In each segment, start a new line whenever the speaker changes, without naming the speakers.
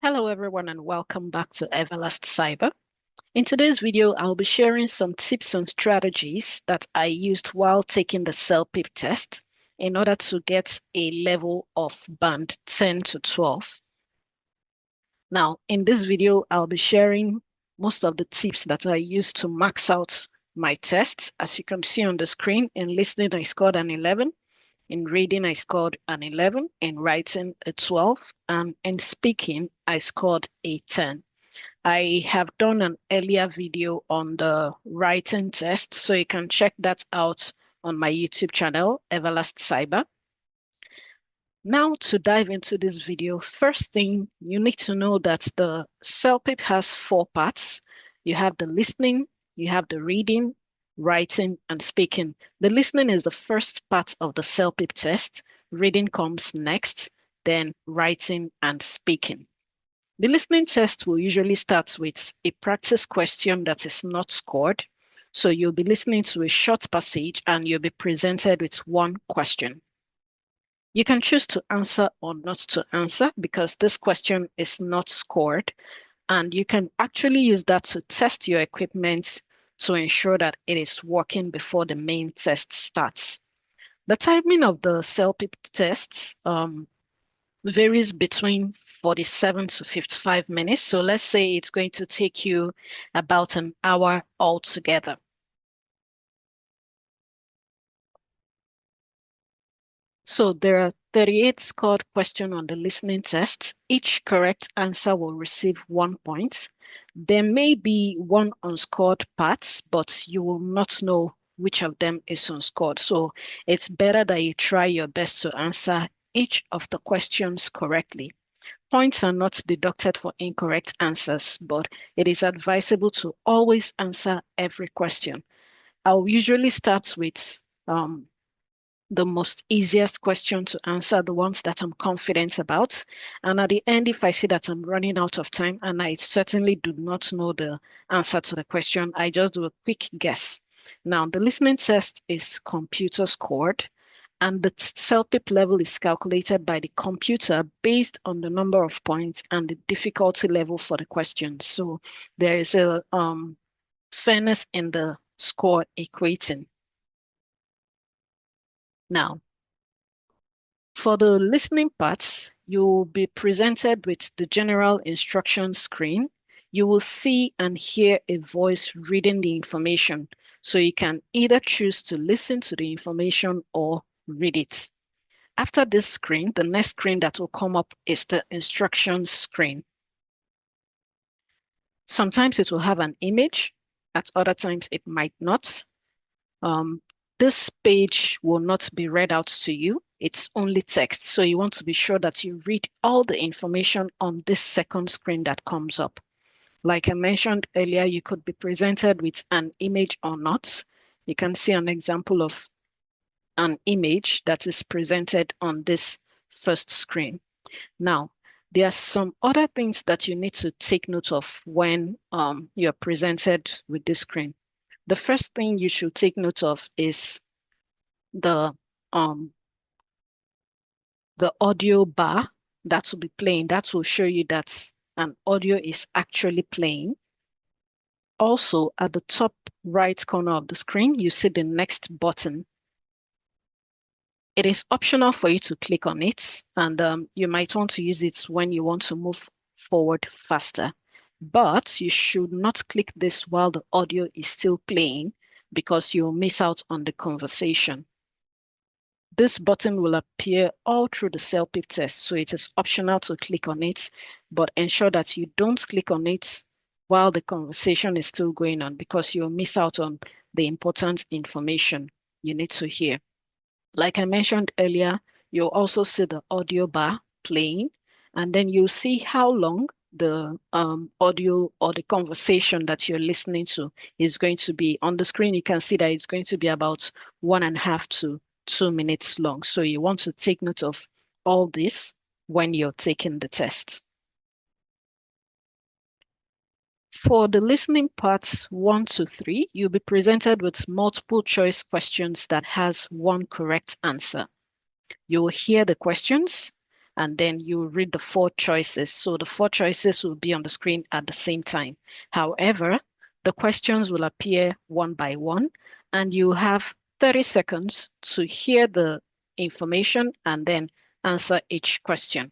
Hello everyone and welcome back to EverlastCyber. In today's video, I'll be sharing some tips and strategies that I used while taking the CELPIP test in order to get a level of band 10 to 12. Now, in this video, I'll be sharing most of the tips that I used to max out my tests. As you can see on the screen, in listening, I scored an 11. In reading, I scored an 11. In writing, a 12. And in speaking, I scored a 10. I have done an earlier video on the writing test, so you can check that out on my YouTube channel, EverlastCyber. Now to dive into this video, first thing, you need to know that the CELPIP has 4 parts. You have the listening, you have the reading, writing, and speaking. The listening is the first part of the CELPIP test. Reading comes next, then writing and speaking. The listening test will usually start with a practice question that is not scored. So you'll be listening to a short passage and you'll be presented with one question. You can choose to answer or not to answer because this question is not scored. And you can actually use that to test your equipment to ensure that it is working before the main test starts. The timing of the CELPIP tests varies between 47 to 55 minutes. So let's say it's going to take you about an hour altogether. So there are 38 scored questions on the listening test. Each correct answer will receive 1 point. There may be one unscored part, but you will not know which of them is unscored. So it's better that you try your best to answer each of the questions correctly. Points are not deducted for incorrect answers, but it is advisable to always answer every question. I'll usually start with the most easiest question to answer, the ones that I'm confident about. And at the end, if I see that I'm running out of time and I certainly do not know the answer to the question, I just do a quick guess. Now, the listening test is computer scored, and the CELPIP level is calculated by the computer based on the number of points and the difficulty level for the question. So there is a fairness in the score equating. Now, for the listening parts, you'll be presented with the general instruction screen. You will see and hear a voice reading the information. So you can either choose to listen to the information or read it. After this screen, the next screen that will come up is the instructions screen. Sometimes it will have an image, at other times it might not. This page will not be read out to you. It's only text. So you want to be sure that you read all the information on this second screen that comes up. Like I mentioned earlier, you could be presented with an image or not. You can see an example of an image that is presented on this first screen. Now, there are some other things that you need to take note of when you're presented with this screen. The first thing you should take note of is the audio bar that will be playing. That will show you that an audio is actually playing. Also, at the top right corner of the screen, you see the next button. It is optional for you to click on it, and you might want to use it when you want to move forward faster. But you should not click this while the audio is still playing because you'll miss out on the conversation. This button will appear all through the CELPIP test, so it is optional to click on it, but ensure that you don't click on it while the conversation is still going on because you'll miss out on the important information you need to hear. Like I mentioned earlier, you'll also see the audio bar playing, and then you'll see how long the audio or the conversation that you're listening to is going to be. On the screen, you can see that it's going to be about 1.5 to 2 minutes long. So you want to take note of all this when you're taking the test. For the listening parts 1 to 3, you'll be presented with multiple choice questions that has one correct answer. You will hear the questions, and then you read the 4 choices. So the 4 choices will be on the screen at the same time. However, the questions will appear one by one, and you have 30 seconds to hear the information and then answer each question.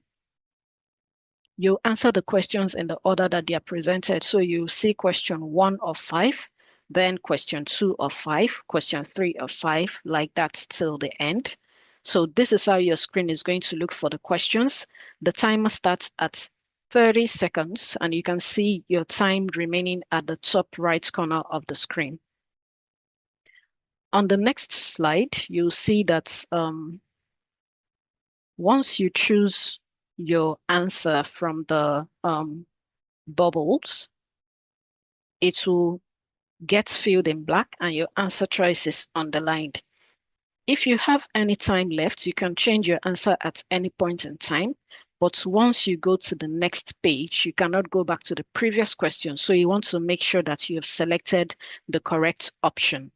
You answer the questions in the order that they are presented. So you see question 1 of 5, then question 2 of 5, question 3 of 5, like that till the end. So this is how your screen is going to look for the questions. The timer starts at 30 seconds, and you can see your time remaining at the top right corner of the screen. On the next slide, you'll see that once you choose your answer from the bubbles, it will get filled in black and your answer choice is underlined. If you have any time left, you can change your answer at any point in time. But once you go to the next page, you cannot go back to the previous question. So you want to make sure that you have selected the correct option.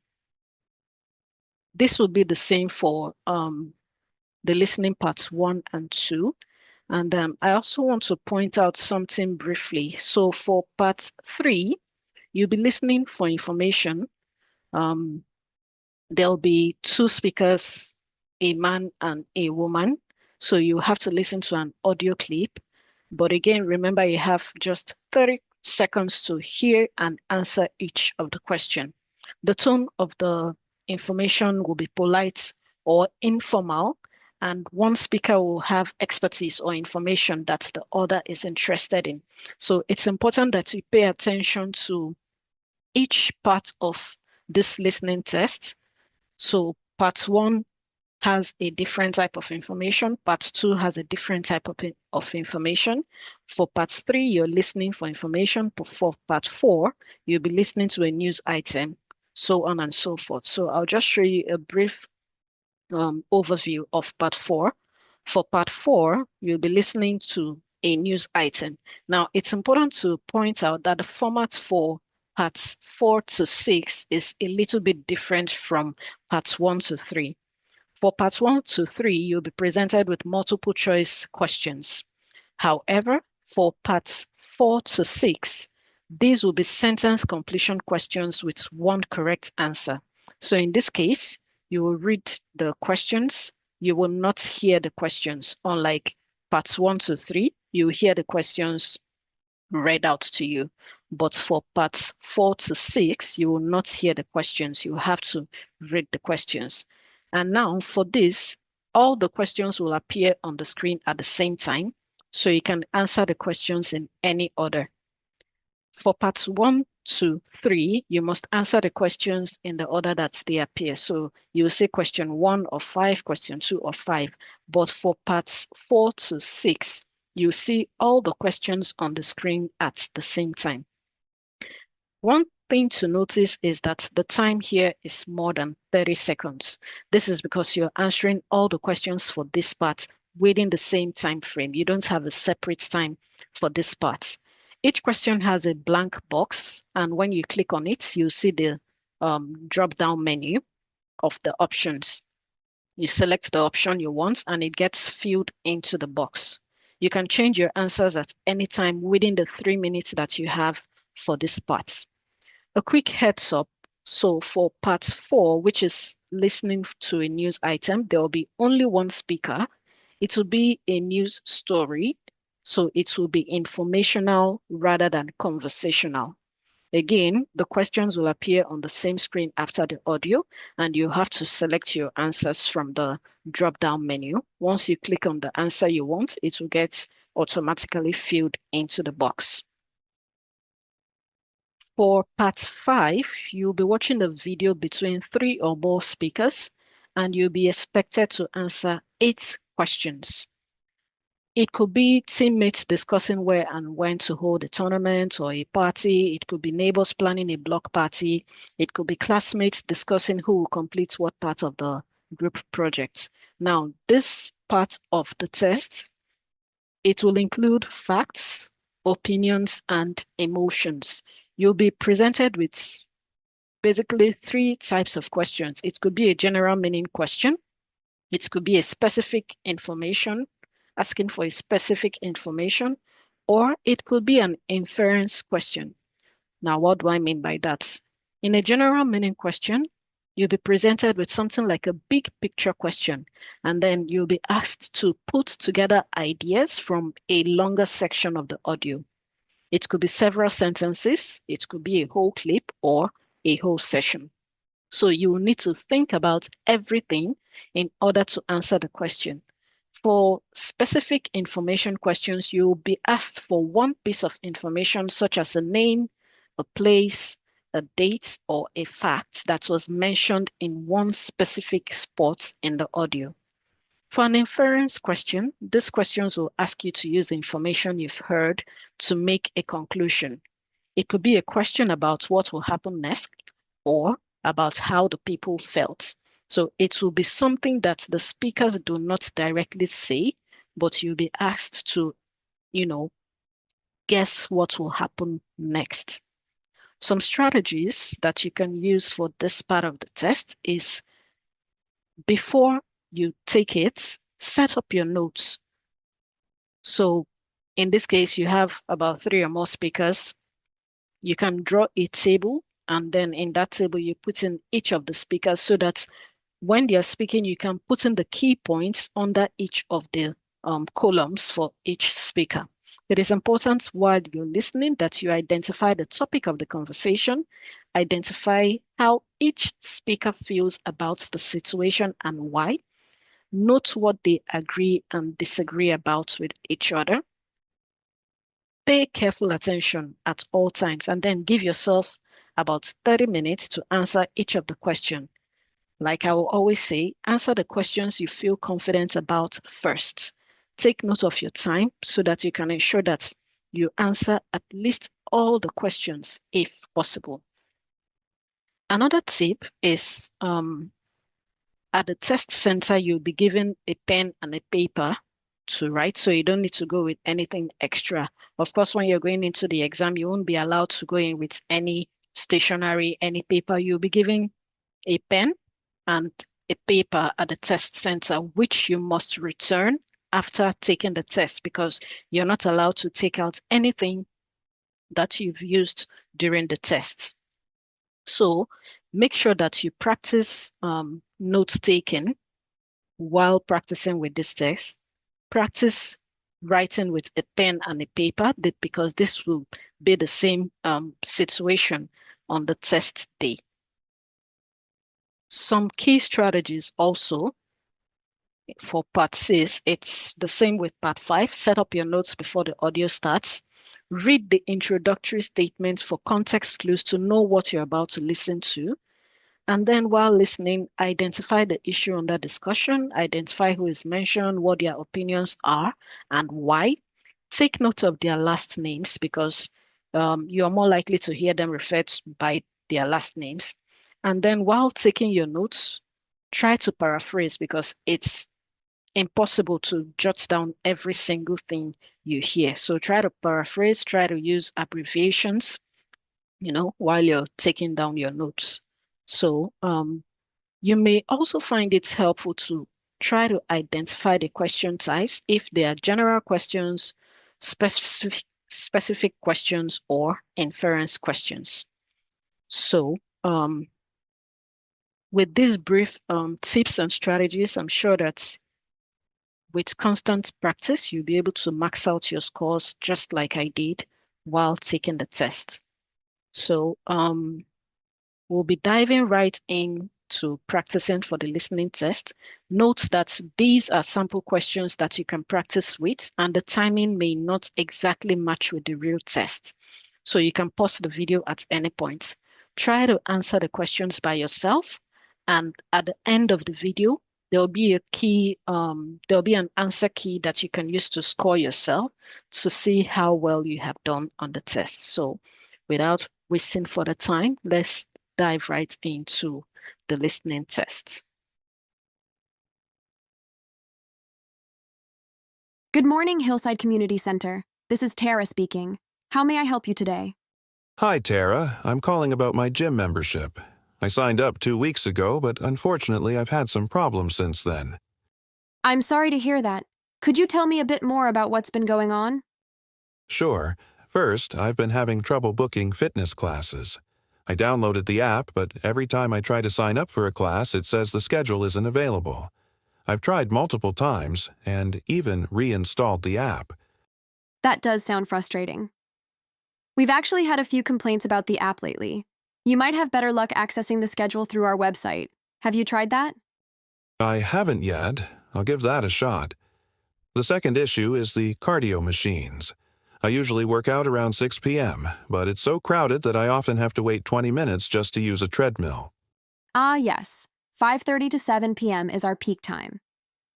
This will be the same for the listening parts 1 and 2. And I also want to point out something briefly. So for part 3, you'll be listening for information. There'll be 2 speakers, a man and a woman. So you have to listen to an audio clip. But again, remember you have just 30 seconds to hear and answer each of the question. The tone of the information will be polite or informal, and one speaker will have expertise or information that the other is interested in. So it's important that you pay attention to each part of this listening test. So part 1 has a different type of information. Part 2 has a different type of information. For part 3, you're listening for information. For part 4, you'll be listening to a news item, so on and so forth. So I'll just show you a brief overview of part 4. For part 4, you'll be listening to a news item. Now, it's important to point out that the format for parts 4 to 6 is a little bit different from parts 1 to 3. For parts 1 to 3, you'll be presented with multiple choice questions. However, for parts 4 to 6, these will be sentence completion questions with one correct answer. So in this case, you will read the questions. You will not hear the questions. Unlike parts 1 to 3, you hear the questions read out to you. But for parts 4 to 6, you will not hear the questions. You have to read the questions. And now for this, all the questions will appear on the screen at the same time, so you can answer the questions in any order. For parts 1 to 3, you must answer the questions in the order that they appear. So you will say question 1 of 5, question 2 of 5. But for parts 4 to 6, you see all the questions on the screen at the same time. One thing to notice is that the time here is more than 30 seconds. This is because you're answering all the questions for this part within the same time frame. You don't have a separate time for this part. Each question has a blank box, and when you click on it, you see the drop-down menu of the options. You select the option you want, and it gets filled into the box. You can change your answers at any time within the 3 minutes that you have for this part. A quick heads up. So for part 4, which is listening to a news item, there will be only one speaker. It will be a news story. So it will be informational rather than conversational. Again, the questions will appear on the same screen after the audio, and you have to select your answers from the drop-down menu. Once you click on the answer you want, it will get automatically filled into the box. For part 5, you'll be watching the video between 3 or more speakers, and you'll be expected to answer 8 questions. It could be teammates discussing where and when to hold a tournament or a party. It could be neighbors planning a block party. It could be classmates discussing who will complete what part of the group project. Now, this part of the test, it will include facts, opinions, and emotions. You'll be presented with basically 3 types of questions. It could be a general meaning question. It could be a specific information asking for a specific information, or it could be an inference question. Now, what do I mean by that? In a general meaning question, you'll be presented with something like a big picture question, and then you'll be asked to put together ideas from a longer section of the audio. It could be several sentences, it could be a whole clip, or a whole session. So you will need to think about everything in order to answer the question. For specific information questions, you will be asked for one piece of information, such as a name, a place, a date, or a fact that was mentioned in one specific spot in the audio. For an inference question, these questions will ask you to use information you've heard to make a conclusion. It could be a question about what will happen next, or about how the people felt. So it will be something that the speakers do not directly say, but you'll be asked to, guess what will happen next. Some strategies that you can use for this part of the test is, before you take it, set up your notes. So in this case, you have about 3 or more speakers. You can draw a table, and then in that table, you put in each of the speakers so that when they are speaking, you can put in the key points under each of the columns for each speaker. It is important while you're listening that you identify the topic of the conversation, identify how each speaker feels about the situation and why, note what they agree and disagree about with each other, pay careful attention at all times, and then give yourself about 30 minutes to answer each of the questions. Like I will always say, answer the questions you feel confident about first. Take note of your time so that you can ensure that you answer at least all the questions if possible. Another tip is at the test center, you'll be given a pen and a paper to write, so you don't need to go with anything extra. Of course, when you're going into the exam, you won't be allowed to go in with any stationery, any paper. You'll be given a pen and a paper at the test center, which you must return after taking the test, because you're not allowed to take out anything that you've used during the test. So make sure that you practice note taking while practicing with this test. Practice writing with a pen and a paper, because this will be the same situation on the test day. Some key strategies also for part 6, it's the same with part 5. Set up your notes before the audio starts. Read the introductory statements for context clues to know what you're about to listen to. And then while listening, identify the issue under discussion, identify who is mentioned, what their opinions are, and why. Take note of their last names, because you are more likely to hear them referred by their last names. And then while taking your notes, try to paraphrase, because it's impossible to jot down every single thing you hear. So try to paraphrase, try to use abbreviations, while you're taking down your notes. So you may also find it helpful to try to identify the question types, if they are general questions, specific questions, or inference questions. So with these brief tips and strategies, I'm sure that with constant practice, you'll be able to max out your scores just like I did while taking the test. So we'll be diving right into practicing for the listening test. Note that these are sample questions that you can practice with, and the timing may not exactly match with the real test. So you can pause the video at any point. Try to answer the questions by yourself, and at the end of the video, there'll be a key, there'll be an answer key that you can use to score yourself to see how well you have done on the test. So without wasting further time, let's dive right into the listening test.
Good morning, Hillside Community Center. This is Tara speaking. How may I help you today?
Hi, Tara. I'm calling about my gym membership. I signed up 2 weeks ago, but unfortunately I've had some problems since then.
I'm sorry to hear that. Could you tell me a bit more about what's been going on?
Sure. First, I've been having trouble booking fitness classes. I downloaded the app, but every time I try to sign up for a class, it says the schedule isn't available. I've tried multiple times and even reinstalled the app.
That does sound frustrating. We've actually had a few complaints about the app lately. You might have better luck accessing the schedule through our website. Have you tried that?
I haven't yet. I'll give that a shot. The second issue is the cardio machines. I usually work out around 6 p.m., but it's so crowded that I often have to wait 20 minutes just to use a treadmill.
Ah, yes. 5:30 to 7 p.m. is our peak time.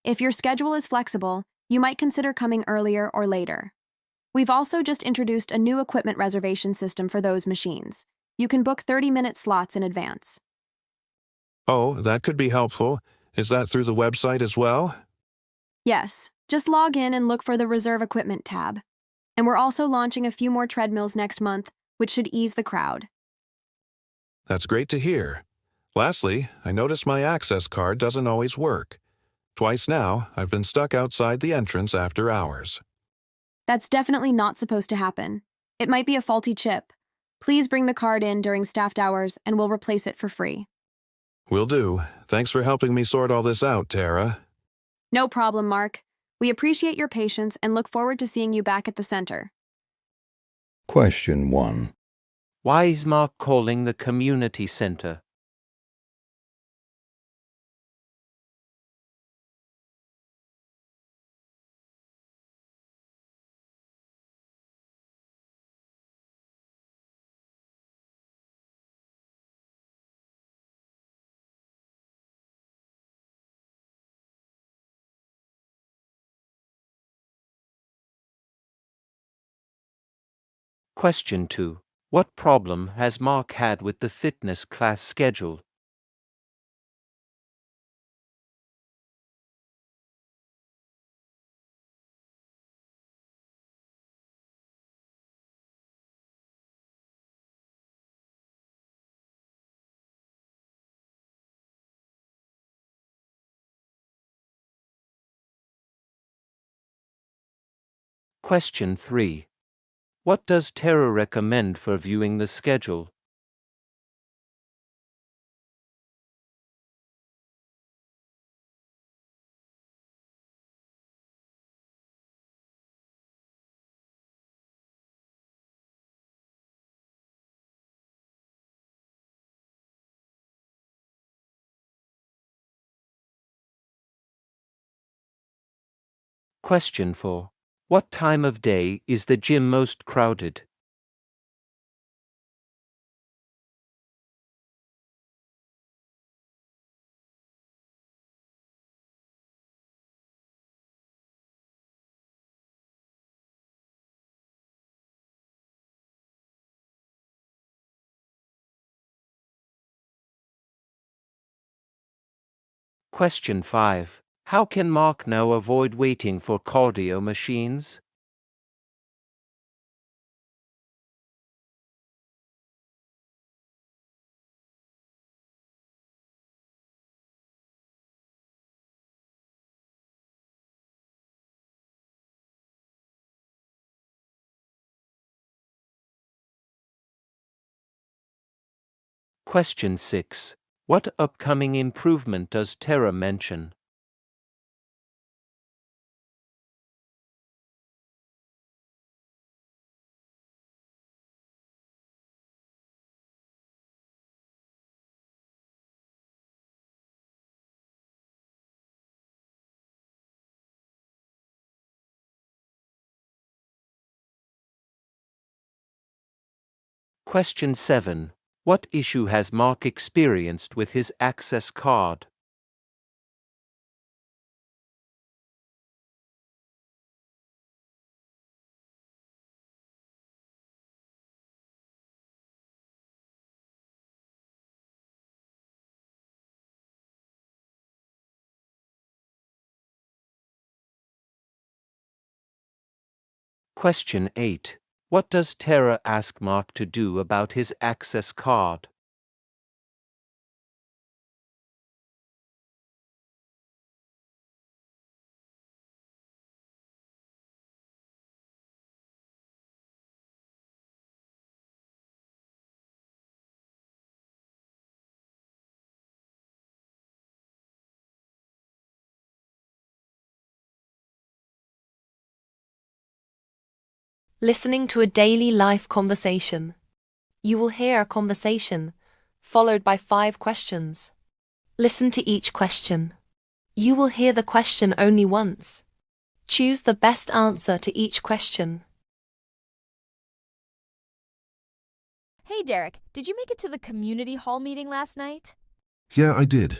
If your schedule is flexible, you might consider coming earlier or later. We've also just introduced a new equipment reservation system for those machines. You can book 30-minute slots in advance.
Oh, that could be helpful. Is that through the website as well?
Yes, just log in and look for the Reserve Equipment tab. And we're also launching a few more treadmills next month, which should ease the crowd.
That's great to hear. Lastly, I noticed my access card doesn't always work. Twice now, I've been stuck outside the entrance after hours.
That's definitely not supposed to happen. It might be a faulty chip. Please bring the card in during staffed hours and we'll replace it for free.
Will do. Thanks for helping me sort all this out, Tara.
No problem, Mark. We appreciate your patience and look forward to seeing you back at the center.
Question 1.
Why is Mark calling the community center? Question 2. What problem has Mark had with the fitness class schedule? Question 3. What does Tara recommend for viewing the schedule? Question 4. What time of day is the gym most crowded? Question 5. How can Mark now avoid waiting for cardio machines? Question 6. What upcoming improvement does Tara mention? Question 7. What issue has Mark experienced with his access card? Question 8. What does Tara ask Mark to do about his access card?
listening to a daily life conversation. You will hear a conversation, followed by 5 questions. Listen to each question. You will hear the question only once. Choose the best answer to each question.
Hey Derek, did you make it to the community hall meeting last night?
Yeah, I did.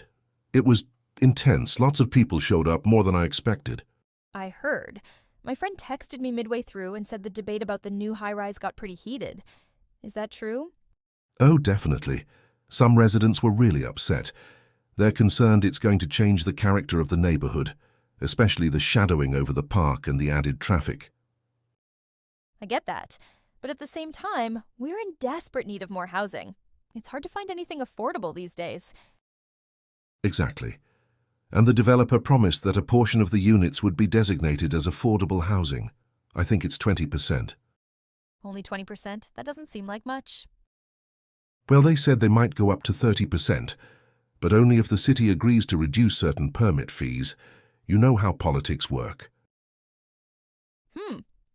It was intense. Lots of people showed up, more than I expected.
I heard. My friend texted me midway through and said the debate about the new high-rise got pretty heated. Is that true?
Oh, definitely. Some residents were really upset. They're concerned it's going to change the character of the neighborhood, especially the shadowing over the park and the added traffic.
I get that. But at the same time, we're in desperate need of more housing. It's hard to find anything affordable these days.
Exactly. And the developer promised that a portion of the units would be designated as affordable housing. I think it's 20%.
Only 20%? That doesn't seem like much.
Well, they said they might go up to 30%, but only if the city agrees to reduce certain permit fees. You know how politics work.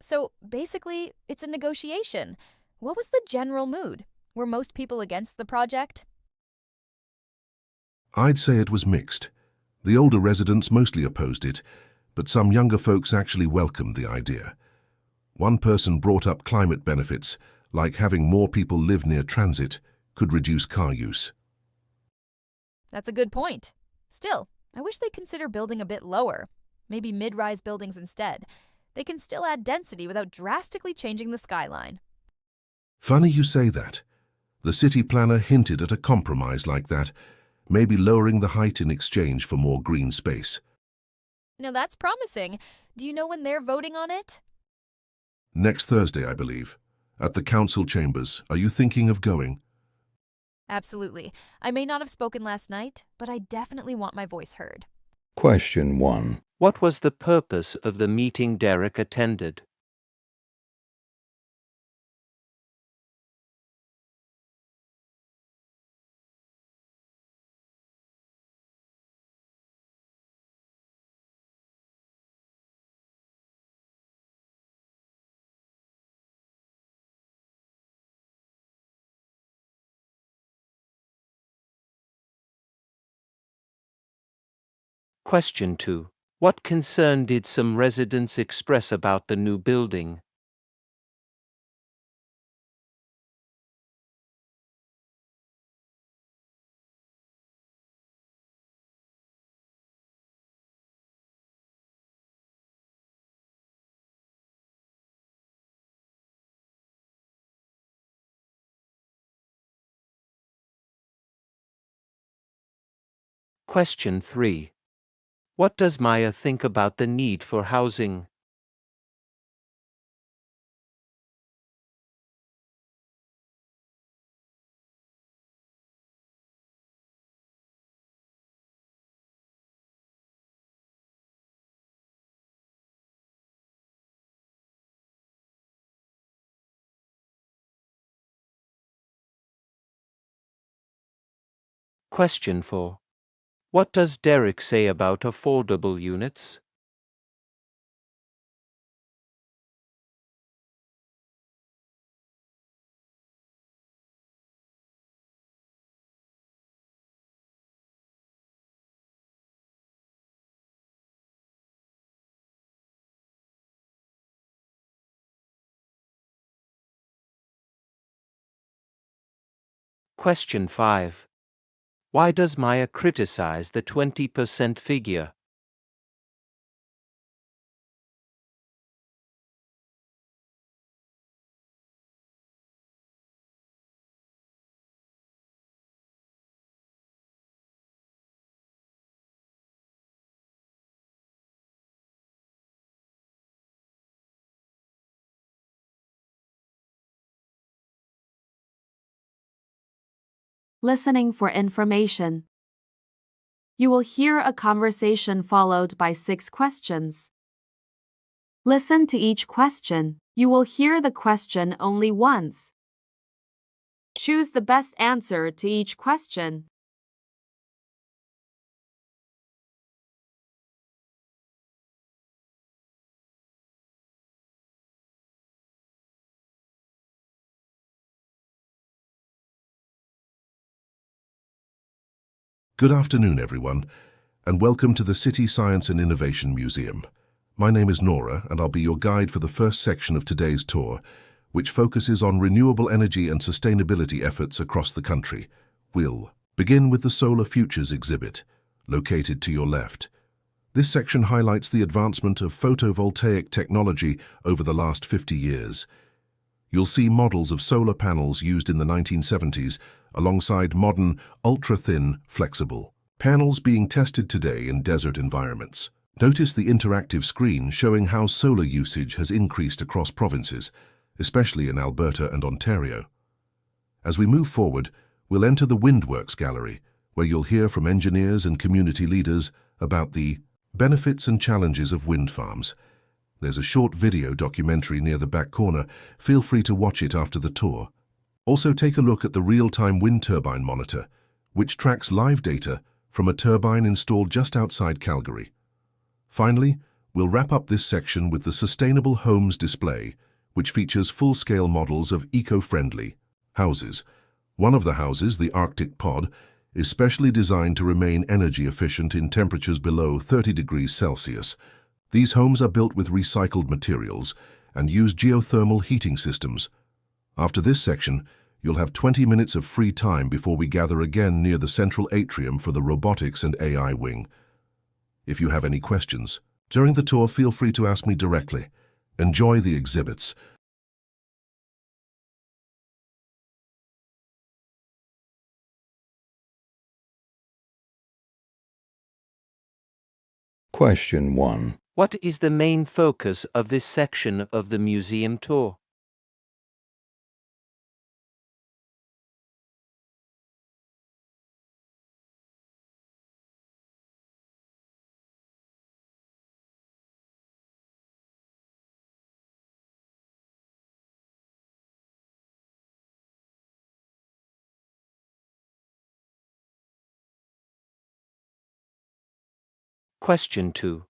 So basically, it's a negotiation. What was the general mood? Were most people against the project?
I'd say it was mixed. The older residents mostly opposed it, but some younger folks actually welcomed the idea. One person brought up climate benefits, like having more people live near transit could reduce car use.
That's a good point. Still, I wish they'd consider building a bit lower. Maybe mid-rise buildings instead. They can still add density without drastically changing the skyline.
Funny you say that. The city planner hinted at a compromise like that, maybe lowering the height in exchange for more green space.
Now that's promising. Do you know when they're voting on it?
Next Thursday, I believe. At the council chambers. Are you thinking of going?
Absolutely. I may not have spoken last night, but I definitely want my voice heard.
Question 1.
What was the purpose of the meeting Derek attended? Question 2. What concern did some residents express about the new building? Question 3. What does Maya think about the need for housing? Question 4. What does Derek say about affordable units? Question 5. Why does Maya criticize the 20% figure?
Listening for information. You will hear a conversation followed by 6 questions. Listen to each question. You will hear the question only once. Choose the best answer to each question.
Good afternoon, everyone, and welcome to the City Science and Innovation Museum. My name is Nora, and I'll be your guide for the first section of today's tour, which focuses on renewable energy and sustainability efforts across the country. We'll begin with the Solar Futures exhibit, located to your left. This section highlights the advancement of photovoltaic technology over the last 50 years. You'll see models of solar panels used in the 1970s alongside modern, ultra-thin, flexible panels being tested today in desert environments. Notice the interactive screen showing how solar usage has increased across provinces, especially in Alberta and Ontario. As we move forward, we'll enter the Windworks Gallery, where you'll hear from engineers and community leaders about the benefits and challenges of wind farms. There's a short video documentary near the back corner. Feel free to watch it after the tour. Also take a look at the real-time wind turbine monitor, which tracks live data from a turbine installed just outside Calgary. Finally, we'll wrap up this section with the Sustainable Homes display, which features full-scale models of eco-friendly houses. One of the houses, the Arctic Pod, is specially designed to remain energy efficient in temperatures below 30 degrees Celsius. These homes are built with recycled materials and use geothermal heating systems. After this section, you'll have 20 minutes of free time before we gather again near the central atrium for the Robotics and AI wing. If you have any questions during the tour, feel free to ask me directly. Enjoy the exhibits.
Question 1.
What is the main focus of this section of the museum tour? Question 2.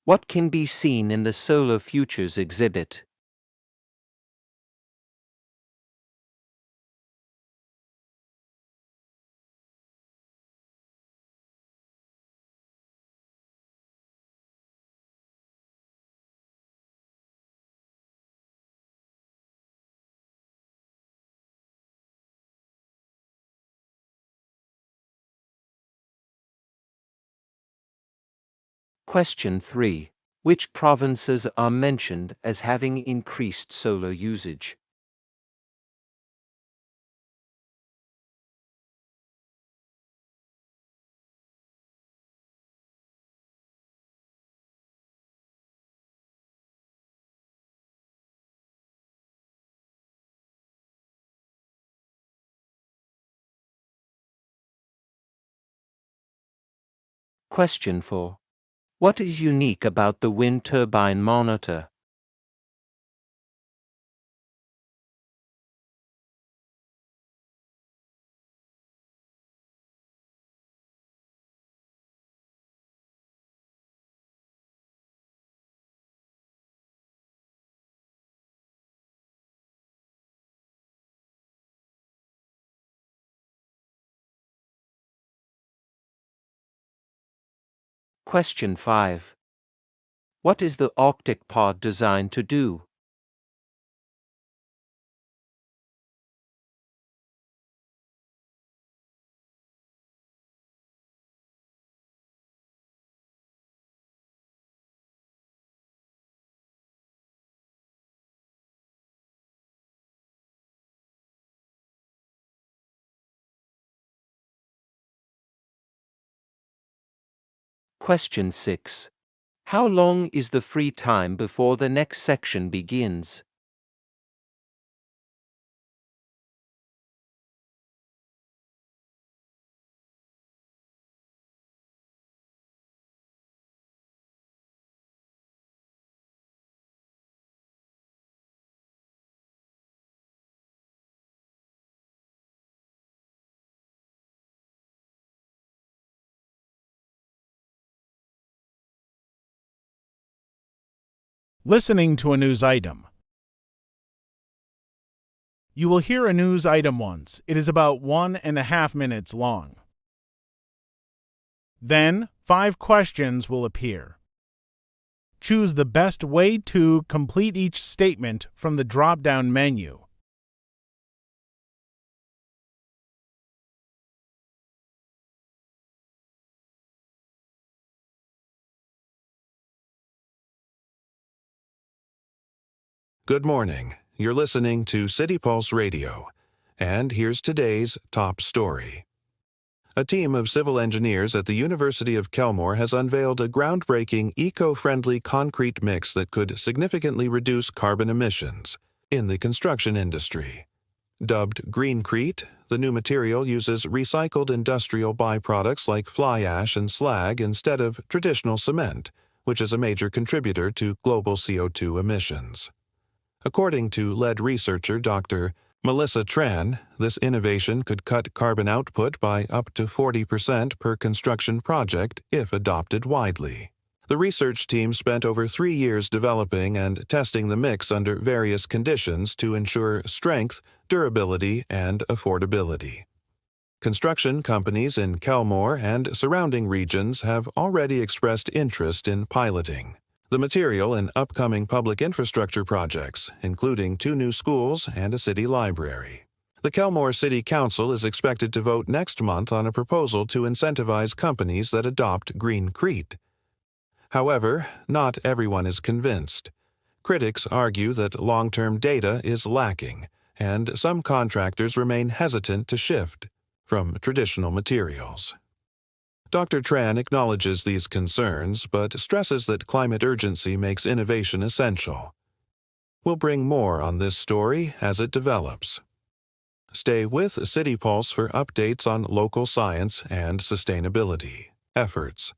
What can be seen in the Solar Futures exhibit? Question 3. Which provinces are mentioned as having increased solar usage? Question 4. What is unique about the wind turbine monitor? Question 5. What is the Arctic Pod designed to do? Question 6. How long is the free time before the next section begins?
Listening to a news item. You will hear a news item once. It is about 1.5 minutes long. Then, 5 questions will appear. Choose the best way to complete each statement from the drop-down menu.
Good morning. You're listening to City Pulse Radio. And here's today's top story. A team of civil engineers at the University of Kelmore has unveiled a groundbreaking eco-friendly concrete mix that could significantly reduce carbon emissions in the construction industry. Dubbed Greencrete, the new material uses recycled industrial byproducts like fly ash and slag instead of traditional cement, which is a major contributor to global CO2 emissions. According to lead researcher Dr. Melissa Tran, this innovation could cut carbon output by up to 40% per construction project if adopted widely. The research team spent over 3 years developing and testing the mix under various conditions to ensure strength, durability, and affordability. Construction companies in Kelmore and surrounding regions have already expressed interest in piloting the material in upcoming public infrastructure projects, including 2 new schools and a city library. The Kelmore City Council is expected to vote next month on a proposal to incentivize companies that adopt Greencrete. However, not everyone is convinced. Critics argue that long-term data is lacking, and some contractors remain hesitant to shift from traditional materials. Dr. Tran acknowledges these concerns, but stresses that climate urgency makes innovation essential. We'll bring more on this story as it develops. Stay with City Pulse for updates on local science and sustainability efforts.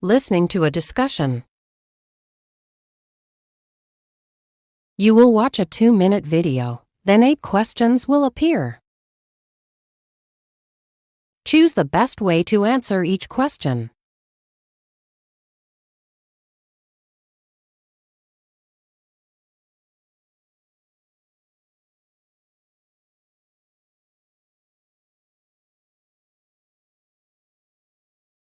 Listening to a discussion. You will watch a 2-minute video, then 8 questions will appear. Choose the best way to answer each question.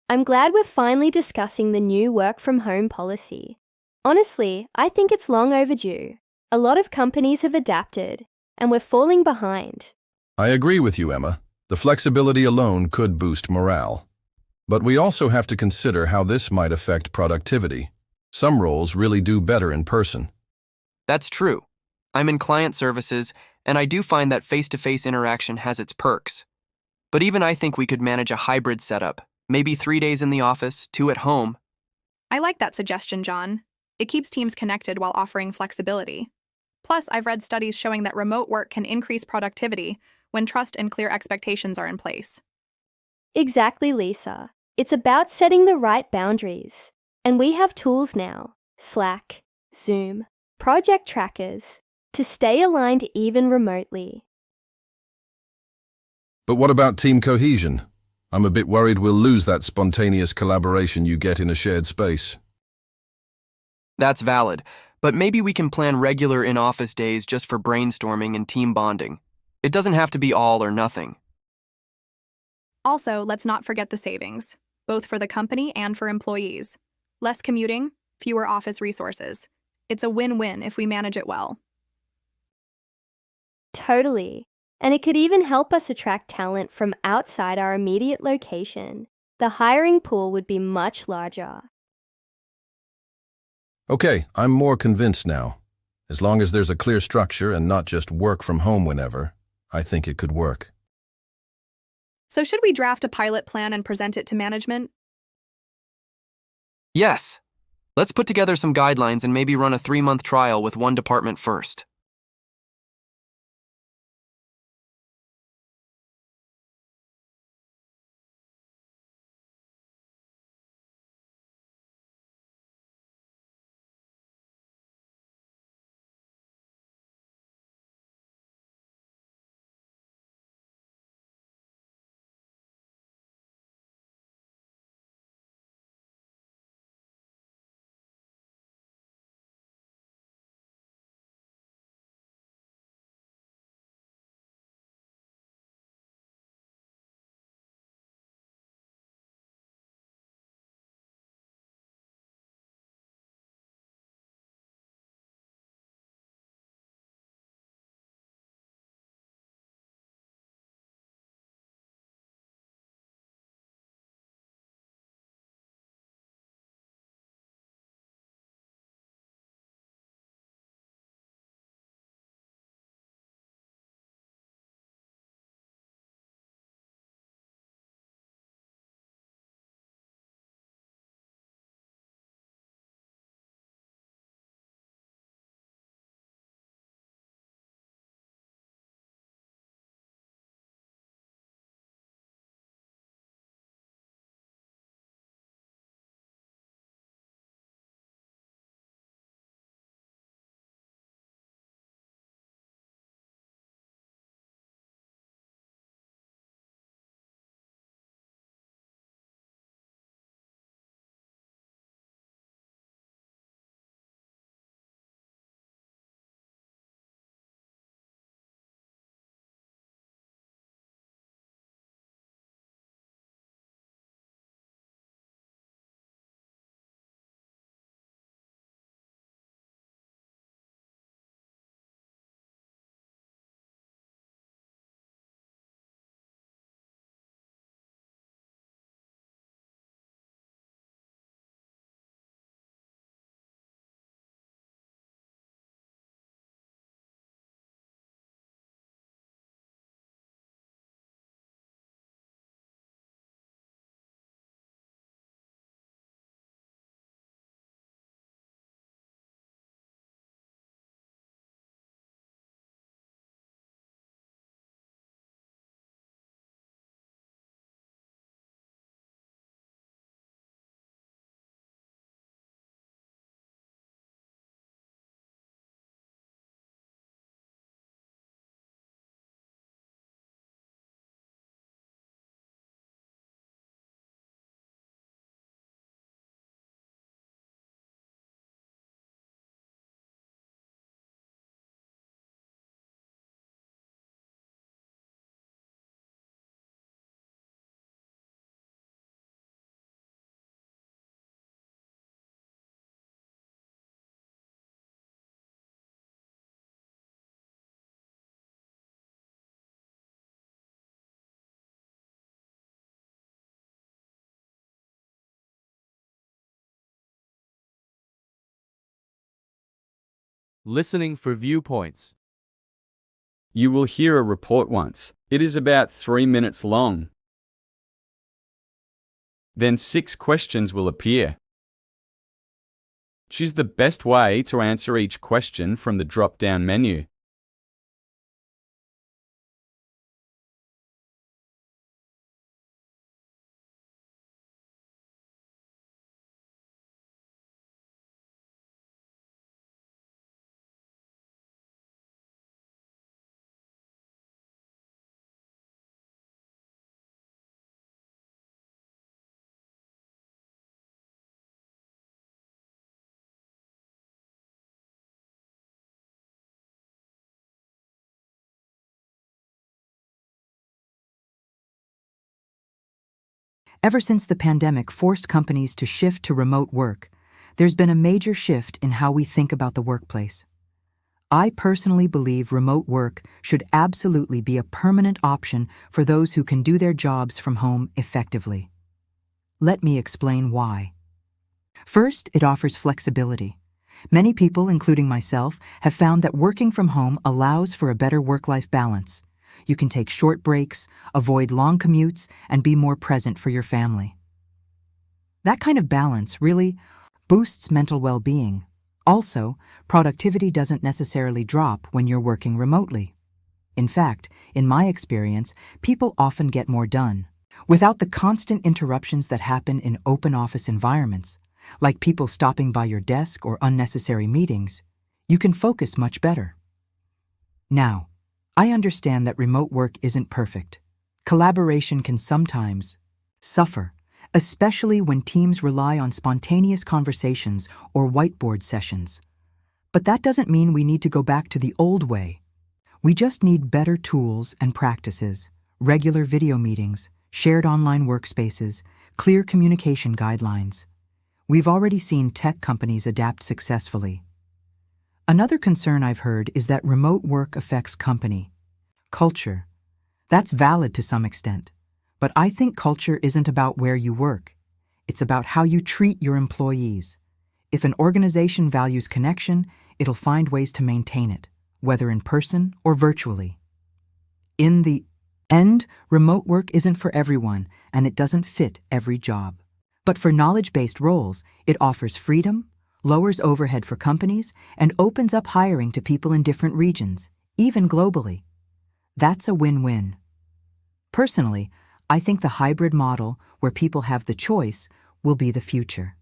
I'm glad we're finally discussing the new work-from-home policy. Honestly, I think it's long overdue. A lot of companies have adapted, and we're falling behind.
I agree with you, Emma. The flexibility alone could boost morale. But we also have to consider how this might affect productivity. Some roles really do better in person.
That's true. I'm in client services, and I do find that face-to-face interaction has its perks. But even I think we could manage a hybrid setup, maybe 3 days in the office, 2 at home.
I like that suggestion, John. It keeps teams connected while offering flexibility. Plus, I've read studies showing that remote work can increase productivity when trust and clear expectations are in place.
Exactly, Lisa. It's about setting the right boundaries. And we have tools now, Slack, Zoom, project trackers, to stay aligned even remotely.
But what about team cohesion? I'm a bit worried we'll lose that spontaneous collaboration you get in a shared space.
That's valid, but maybe we can plan regular in-office days just for brainstorming and team bonding. It doesn't have to be all or nothing.
Also, let's not forget the savings, both for the company and for employees. Less commuting, fewer office resources. It's a win-win if we manage it well.
Totally. And it could even help us attract talent from outside our immediate location. The hiring pool would be much larger.
Okay, I'm more convinced now. As long as there's a clear structure and not just work from home whenever, I think it could work.
So should we draft a pilot plan and present it to management?
Yes. Let's put together some guidelines and maybe run a 3-month trial with one department first.
Listening for viewpoints.
You will hear a report once. It is about 3 minutes long. Then 6 questions will appear. Choose the best way to answer each question from the drop-down menu.
Ever since the pandemic forced companies to shift to remote work, there's been a major shift in how we think about the workplace. I personally believe remote work should absolutely be a permanent option for those who can do their jobs from home effectively. Let me explain why. First, it offers flexibility. Many people, including myself, have found that working from home allows for a better work-life balance. You can take short breaks, avoid long commutes, and be more present for your family. That kind of balance really boosts mental well-being. Also, productivity doesn't necessarily drop when you're working remotely. In fact, in my experience, people often get more done. Without the constant interruptions that happen in open office environments, like people stopping by your desk or unnecessary meetings, you can focus much better. Now, I understand that remote work isn't perfect. Collaboration can sometimes suffer, especially when teams rely on spontaneous conversations or whiteboard sessions. But that doesn't mean we need to go back to the old way. We just need better tools and practices, regular video meetings, shared online workspaces, clear communication guidelines. We've already seen tech companies adapt successfully. Another concern I've heard is that remote work affects company culture. That's valid to some extent, but I think culture isn't about where you work. It's about how you treat your employees. If an organization values connection, it'll find ways to maintain it, whether in person or virtually. In the end, remote work isn't for everyone, and it doesn't fit every job. But for knowledge-based roles, it offers freedom, lowers overhead for companies, and opens up hiring to people in different regions, even globally. That's a win-win. Personally, I think the hybrid model, where people have the choice, will be the future.